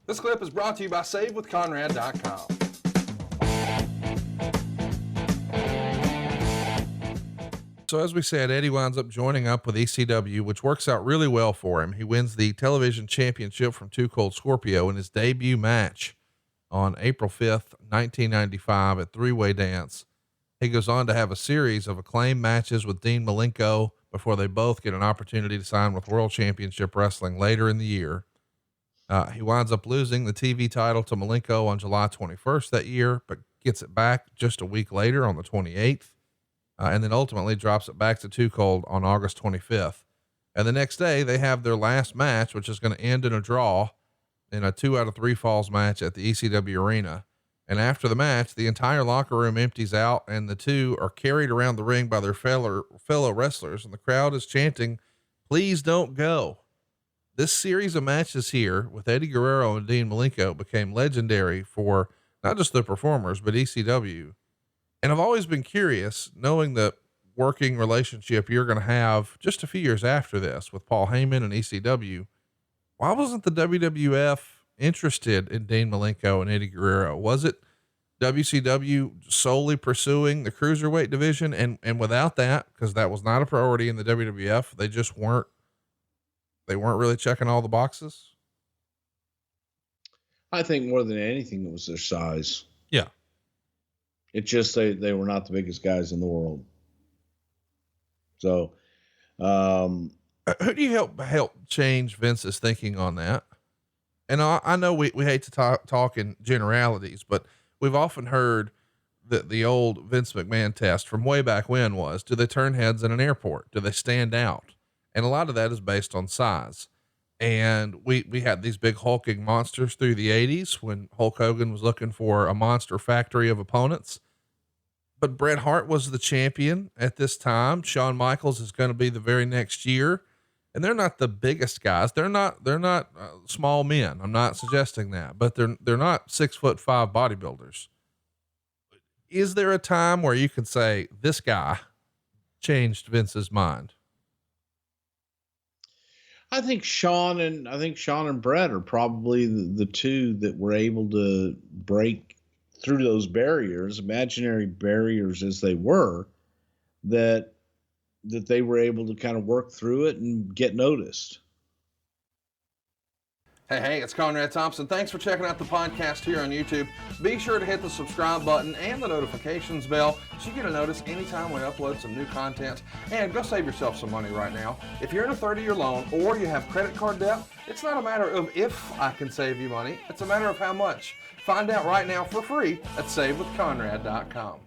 This clip is brought to you by SaveWithConrad.com. So as we said, Eddie winds up joining up with ECW, which works out really well for him. He wins the television championship from Too Cold Scorpio in his debut match on April 5th, 1995 at Three-Way Dance. He goes on to have a series of acclaimed matches with Dean Malenko before they both get an opportunity to sign with World Championship Wrestling later in the year. He winds up losing the TV title to Malenko on July 21st that year, but gets it back just a week later on the 28th. And then ultimately drops it back to Too Cold on August 25th. And the next day they have their last match, which is going to end in a draw in a 2 out of 3 falls match at the ECW arena. And after the match, the entire locker room empties out and the two are carried around the ring by their fellow wrestlers. And the crowd is chanting, "Please don't go." This series of matches here with Eddie Guerrero and Dean Malenko became legendary for not just the performers, but ECW. And I've always been curious, knowing the working relationship you're going to have just a few years after this with Paul Heyman and ECW, why wasn't the WWF interested in Dean Malenko and Eddie Guerrero? Was it WCW solely pursuing the cruiserweight division? And without that, because that was not a priority in the WWF, they just weren't really checking all the boxes. I think more than anything, it was their size. Yeah. It's just, they were not the biggest guys in the world. So, who do you help change Vince's thinking on that? And I know we hate to talk in generalities, but we've often heard that the old Vince McMahon test from way back when was, do they turn heads in an airport? Do they stand out? And a lot of that is based on size. And we had these big hulking monsters through the 80s when Hulk Hogan was looking for a monster factory of opponents. But Bret Hart was the champion at this time. Shawn Michaels is going to be the very next year. And they're not the biggest guys. They're not small men. I'm not suggesting that, but they're not 6'5" bodybuilders. Is there a time where you can say this guy changed Vince's mind? I think Shawn and Bret are probably the two that were able to break through those barriers, imaginary barriers as they were, that they were able to kind of work through it and get noticed. Hey, it's Conrad Thompson. Thanks for checking out the podcast here on YouTube. Be sure to hit the subscribe button and the notifications bell so you get a notice anytime we upload some new content. And go save yourself some money right now. If you're in a 30-year loan or you have credit card debt, it's not a matter of if I can save you money. It's a matter of how much. Find out right now for free at SaveWithConrad.com.